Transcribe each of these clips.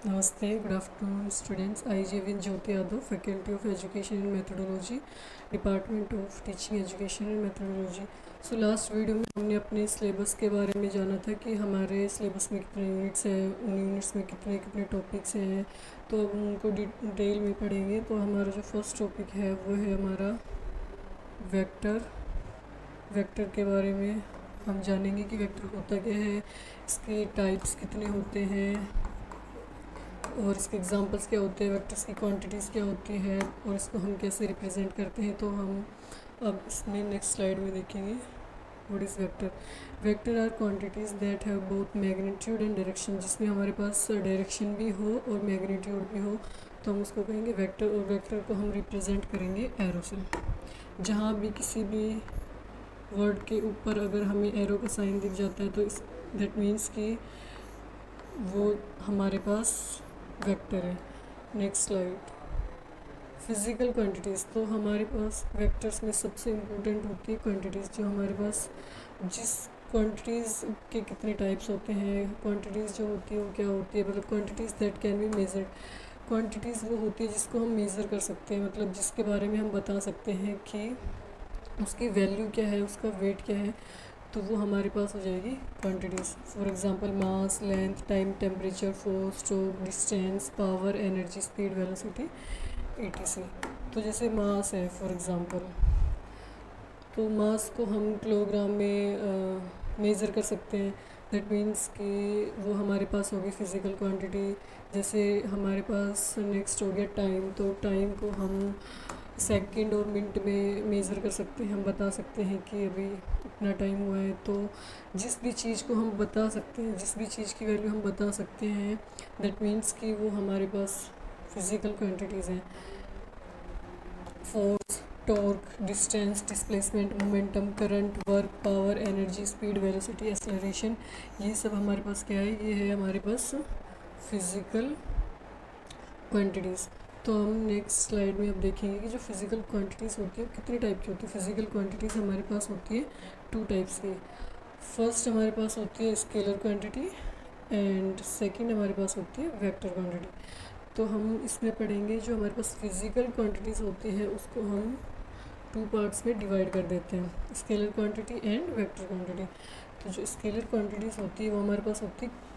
Namaste, good afternoon students. I J Jyoti Yadav, Faculty of Education and Methodology, Department of Teaching Education and Methodology. So last video में हमने अपने syllabus के बारे में जाना था कि हमारे सिलेबस में कितने यूनिट्स हैं, उन यूनिट्स में कितने कितने टॉपिक्स हैं, तो अब उनको डिटेल में पढ़ेंगे। तो हमारा जो फर्स्ट टॉपिक है वो है हमारा वेक्टर। वेक्टर के बारे में हम जानेंगे कि वेक्टर होता क्या है, इसके टाइप्स कितने होते हैं और इसके एग्जांपल्स क्या होते हैं, वेक्टर्स की क्वांटिटीज़ क्या होती है और इसको हम कैसे रिप्रेजेंट करते हैं। तो हम अब इसमें नेक्स्ट स्लाइड में देखेंगे what is vector. Vector are quantities that have both magnitude and direction, जिसमें हमारे पास डायरेक्शन भी हो और मैग्नीट्यूड भी हो तो हम उसको कहेंगे वेक्टर। और वेक्टर को हम रिप्रेजेंट करेंगे एरो से। जहाँ भी किसी भी वर्ड के ऊपर अगर हमें एरो का साइन दिख जाता है तो इस दैट मीन्स कि वो हमारे पास वेक्टर है। Next slide, physical quantities. तो हमारे पास वेक्टर्स में सबसे इम्पोर्टेंट होती है क्वांटिटीज़, जो हमारे पास जिस क्वांटिटीज़ के कितने टाइप्स होते हैं, क्वांटिटीज़ जो होती है वो क्या होती है, मतलब quantities that can be measured. Quantities वो होती है जिसको हम मेज़र कर सकते हैं, मतलब जिसके बारे में हम बता सकते हैं कि उसकी वैल्यू क्या है, उसका वेट क्या है, तो वो हमारे पास हो जाएगी quantities. For example mass, length, time, temperature, force, stroke, distance, power, energy, speed, velocity, etc। तो जैसे मास है फॉर एग्जांपल, तो मास को हम किलोग्राम में मेज़र कर सकते हैं। दैट मीन्स कि वो हमारे पास होगी फिज़िकल क्वांटिटी। जैसे हमारे पास नेक्स्ट हो गया टाइम, तो टाइम को हम सेकंड और मिनट में मेज़र कर सकते हैं। हम बता सकते हैं कि अभी इतना टाइम हुआ है। तो जिस भी चीज़ को हम बता सकते हैं, जिस भी चीज़ की वैल्यू हम बता सकते हैं, दैट मीन्स कि वो हमारे पास फिज़िकल क्वांटिटीज़ हैं। Force, torque, distance, displacement, momentum, current, work, power, energy, speed, velocity, acceleration, ये सब हमारे पास क्या है, ये है हमारे पास फिज़िकल क्वांटिटीज़। तो हम नेक्स्ट स्लाइड में अब देखेंगे कि जो फिज़िकल क्वांटिटीज़ होती है कितने टाइप की होती है। फिज़िकल क्वांटिटीज़ हमारे पास होती है टू टाइप्स की। फर्स्ट हमारे पास होती है स्केलर क्वांटिटी एंड सेकंड हमारे पास होती है वेक्टर क्वांटिटी। तो हम इसमें पढ़ेंगे जो हमारे पास फिज़िकल क्वांटिटीज़ होती है उसको हम टू पार्ट्स में डिवाइड कर देते हैं, scalar quantity and vector quantity. तो जो स्केलर क्वांटिटीज़ होती है वो हमारे पास होती है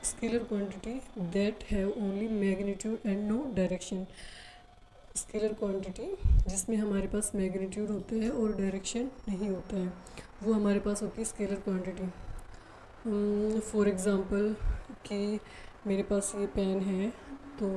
scalar quantity that have only magnitude and no direction. Scalar quantity जिसमें हमारे पास मैग्नीट्यूड होते हैं और डायरेक्शन नहीं होता है, वो हमारे पास होती है स्केलर क्वांटिटी। फॉर एग्ज़ाम्पल कि मेरे पास ये पेन है, तो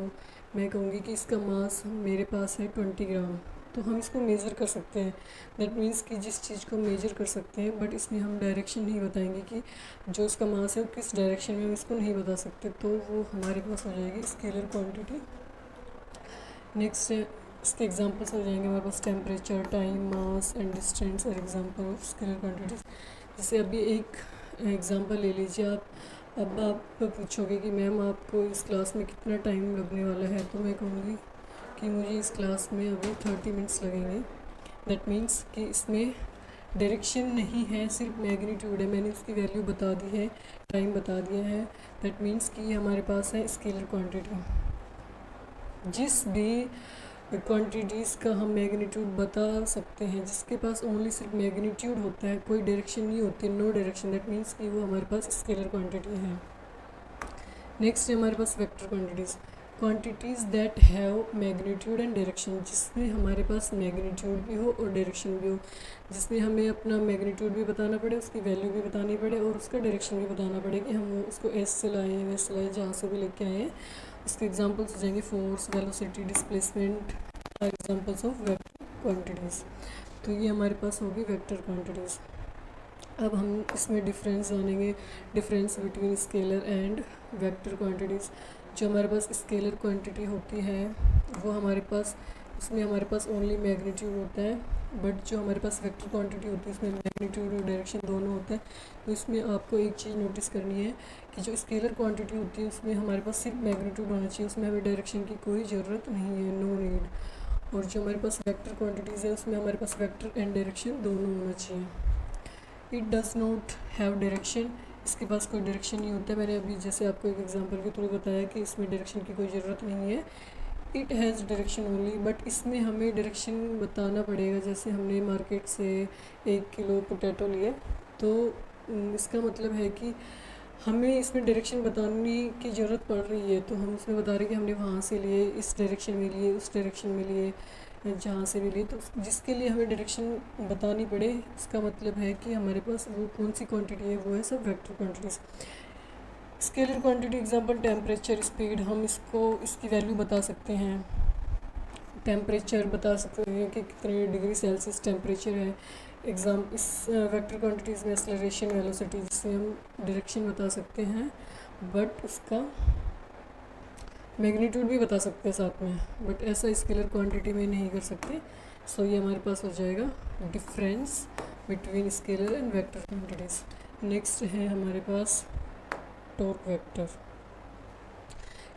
मैं कहूँगी कि इसका मास मेरे पास है 20 ग्राम। तो हम इसको मेज़र कर सकते हैं। दैट मीन्स कि जिस चीज़ को मेज़र कर सकते हैं, बट इसमें हम डायरेक्शन नहीं बताएंगे कि जो इसका मास है वो किस डायरेक्शन में, हम इसको नहीं बता सकते, तो वो हमारे पास हो जाएगी स्केलर क्वांटिटी। नेक्स्ट इसके एग्जांपल्स हो जाएंगे हमारे पास temperature, time, mass and distance और एग्जांपल ऑफ स्केलर क्वांटिटीज़। जैसे अभी एक एग्जांपल ले लीजिए आप। अब आप पूछोगे कि मैम आपको इस क्लास में कितना टाइम लगने वाला है, तो मैं कहूँगी कि मुझे इस क्लास में अभी 30 मिनट्स लगेंगे। दैट मीन्स कि इसमें डायरेक्शन नहीं है, सिर्फ मैग्नीट्यूड है। मैंने उसकी वैल्यू बता दी है, टाइम बता दिया है। दैट मीन्स कि हमारे पास है स्केलर क्वांटिटी। जिस भी क्वांटिटीज़ का हम मैग्नीट्यूड बता सकते हैं, जिसके पास ओनली सिर्फ मैग्नीट्यूड होता है, कोई डायरेक्शन नहीं होती, नो डायरेक्शन, दैट मीन्स कि वो हमारे पास स्केलर क्वांटिटी है। नेक्स्ट है हमारे पास vector quantities. Quantities that have magnitude and direction, जिसमें हमारे पास मैग्नीट्यूड भी हो और डायरेक्शन भी हो, जिसमें हमें अपना मैग्नीट्यूड भी बताना पड़े, उसकी वैल्यू भी बतानी पड़े और उसका डायरेक्शन भी बताना पड़े कि हम उसको एस से लाए हैं, वैसे लाए, जहाँ से भी लेके आए हैं। इसके एग्जांपल्स हो जाएंगे force, velocity, displacement, are examples of vector quantities. तो ये हमारे पास होगी वेक्टर क्वांटिटीज़। अब हम इसमें डिफरेंस जानेंगे, difference between scalar and vector quantities. जो हमारे पास स्केलर क्वांटिटी होती है वो हमारे पास, उसमें हमारे पास ओनली मैग्नीट्यूड होता है, बट जो हमारे पास वेक्टर क्वांटिटी होती है उसमें मैग्नीट्यूड और डायरेक्शन दोनों होता है। तो इसमें आपको एक चीज़ नोटिस करनी है कि जो स्केलर क्वांटिटी होती है उसमें हमारे पास सिर्फ मैग्नीट्यूड होना चाहिए, उसमें हमें डायरेक्शन की कोई ज़रूरत नहीं है, नो नीड। और जो हमारे पास वेक्टर क्वांटिटीज़ है उसमें हमारे पास वेक्टर एंड डायरेक्शन दोनों होना चाहिए। It does not have direction इसके पास कोई डायरेक्शन नहीं होता है। मैंने अभी जैसे आपको एक एग्जांपल के थ्रू बताया कि इसमें डायरेक्शन की कोई ज़रूरत नहीं है, it has direction only. But इसमें हमें डायरेक्शन बताना पड़ेगा। जैसे हमने मार्केट से 1 किलो पोटैटो लिए, तो इसका मतलब है कि हमें इसमें डायरेक्शन बताने की ज़रूरत पड़ रही है, तो हम उसमें बता रहे हैं कि हमने वहाँ से लिए, इस डायरेक्शन में लिए, उस डायरेक्शन में लिए, जहाँ से भी लिए। तो जिसके लिए हमें डायरेक्शन बतानी पड़े, इसका मतलब है कि हमारे पास वो कौन सी क्वांटिटी है, वो है सब vector quantities. Scalar quantity example temperature, speed, हम इसको इसकी वैल्यू बता सकते हैं। टेम्परेचर बता सकते हैं कि कितने डिग्री सेल्सियस टेम्परेचर है। इस वेक्टर क्वांटिटीज़ में एक्सेलरेशन, वेलोसिटी, जिससे हम डायरेक्शन बता सकते हैं, बट उसका मैग्नीट्यूड भी बता सकते हैं साथ में, बट ऐसा स्केलर क्वांटिटी में नहीं कर सकते। सो ये हमारे पास हो जाएगा difference between scalar and vector quantities. Next है हमारे पास टॉर्क वेक्टर।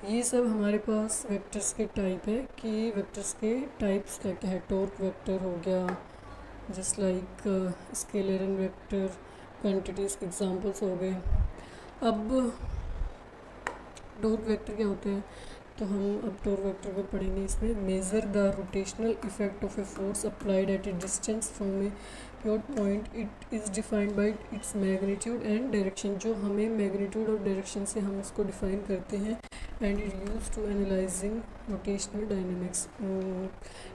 ये सब हमारे पास वेक्टर्स के टाइप है कि वेक्टर्स के टाइप्स क्या क्या है। टॉर्क वेक्टर हो गया, just like scalar and vector quantities के एग्जांपल्स हो गए। अब टॉर्क वेक्टर क्या होते हैं, तो हम अब टॉर्क वेक्टर को पढ़ेंगे। इसमें measure the rotational effect of a force applied at A distance from a pure point, it is defined bye its magnitude and direction. जो हमें मैग्नीट्यूड और डायरेक्शन से हम उसको डिफाइन करते हैं, and it use to analysing rotational dynamics.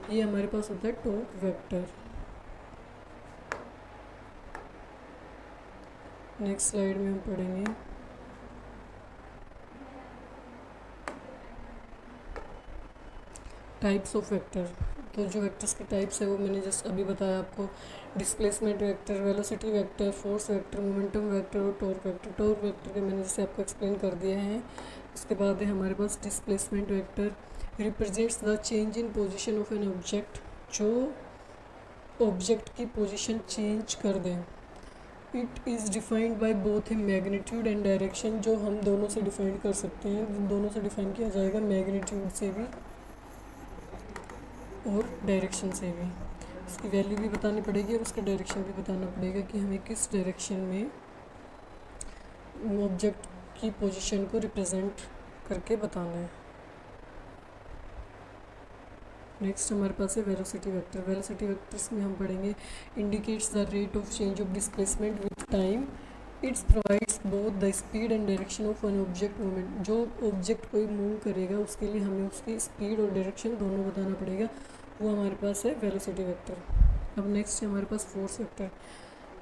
ये हमारे पास होता है टॉर्क वेक्टर। नेक्स्ट स्लाइड में हम पढ़ेंगे टाइप्स ऑफ वेक्टर। तो जो वेक्टर्स के टाइप्स है वो मैंने जस्ट अभी बताया आपको। Displacement vector, velocity vector, force vector, momentum vector और टॉर्क वेक्टर। टॉर्क वेक्टर के मैंने जैसे आपको एक्सप्लेन कर दिया है। उसके बाद है हमारे पास displacement vector, represents the change in position of an object, जो ऑब्जेक्ट की पोजीशन चेंज कर दें। It is defined by both a magnitude and direction, जो हम दोनों से डिफाइन कर सकते हैं। दोनों से डिफाइन किया जाएगा, मैग्नीट्यूड से भी और डायरेक्शन से भी। उसकी वैल्यू भी बतानी पड़ेगी और उसका डायरेक्शन भी बताना पड़ेगा कि हमें किस डायरेक्शन में ऑब्जेक्ट की पोजीशन को रिप्रेजेंट करके बताना है। नेक्स्ट हमारे पास है वेलोसिटी वेक्टर। वेलोसिटी वेक्टर्स में हम पढ़ेंगे indicates the rate of change of displacement with time, it's provides both the speed and direction of an object movement. जो ऑब्जेक्ट कोई मूव करेगा उसके लिए हमें उसकी स्पीड और डायरेक्शन दोनों बताना पड़ेगा, वो हमारे पास है वेलोसिटी वेक्टर। अब नेक्स्ट है हमारे पास फोर्स वेक्टर।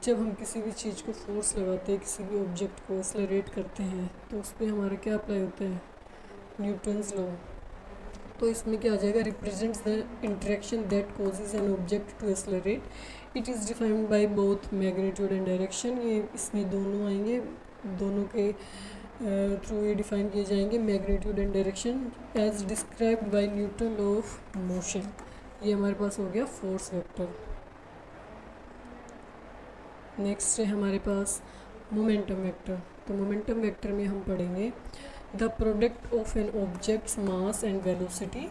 जब हम किसी भी चीज़ को फोर्स लगाते हैं, किसी भी ऑब्जेक्ट को एक्सेलरेट करते हैं, तो उस पर हमारा क्या अप्लाई होता है, न्यूटन्स लॉ। तो इसमें क्या आ जाएगा, represents the interaction that causes an object to accelerate, it is defined by both magnitude and direction. ये इसमें दोनों आएंगे, दोनों के थ्रू ये डिफाइन किए जाएंगे, magnitude and direction as described by Newton law of motion. ये हमारे पास हो गया फोर्स वेक्टर। नेक्स्ट है हमारे पास मोमेंटम वेक्टर। तो मोमेंटम वेक्टर में हम पढ़ेंगे the product of an object's mass and velocity,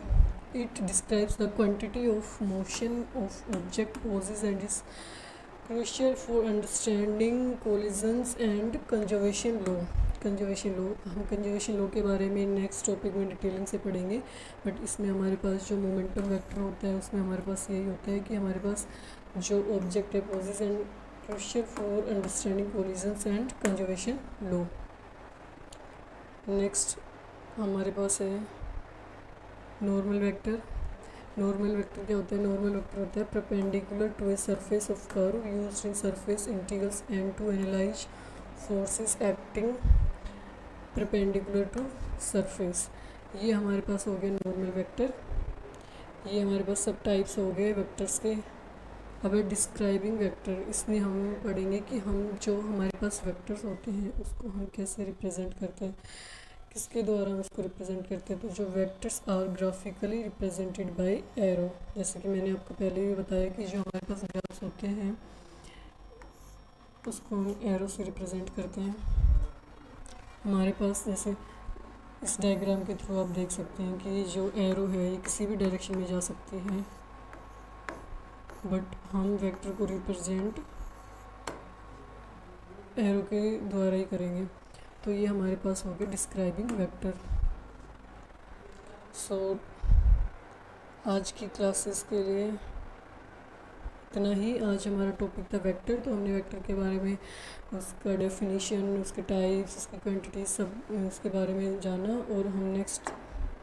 it describes the quantity of motion of object possesses and is crucial for understanding collisions and conservation law. Conservation law, हम conservation law के बारे में next topic में detailing से पढ़ेंगे, but इसमें हमारे पास जो मोमेंटम वेक्टर होता है उसमें हमारे पास यही होता है कि हमारे पास जो ऑब्जेक्ट है possesses and crucial for understanding collisions and conservation law. Next हमारे पास है नॉर्मल वेक्टर। नॉर्मल वेक्टर क्या होता है, नॉर्मल वेक्टर होता है perpendicular to a surface of curve used in surface integrals and to analyse forces acting perpendicular to surface. ये हमारे पास हो गया नॉर्मल वेक्टर। ये हमारे पास सब टाइप्स हो गए वेक्टर्स के। अब है डिस्क्राइबिंग वेक्टर। इसमें हम पढ़ेंगे कि हम जो हमारे पास वेक्टर्स होते हैं उसको हम कैसे रिप्रेजेंट करते हैं, किसके द्वारा हम उसको रिप्रेजेंट करते हैं। तो जो vectors are graphically represented by arrow, जैसे कि मैंने आपको पहले भी बताया कि जो हमारे पास ग्राफ्स होते हैं उसको हम एरो से रिप्रेजेंट करते हैं। हमारे पास जैसे इस डायग्राम के थ्रू आप देख सकते हैं कि जो एरो है ये किसी भी डायरेक्शन में जा सकती है, बट हम वेक्टर को रिप्रेजेंट एरो के द्वारा ही करेंगे। तो ये हमारे पास हो गया डिस्क्राइबिंग वेक्टर। सो आज की क्लासेस के लिए इतना ही। आज हमारा टॉपिक था वेक्टर, तो हमने वेक्टर के बारे में, उसका डेफिनेशन, उसके टाइप्स, उसकी क्वांटिटी, सब उसके बारे में जाना। और हम नेक्स्ट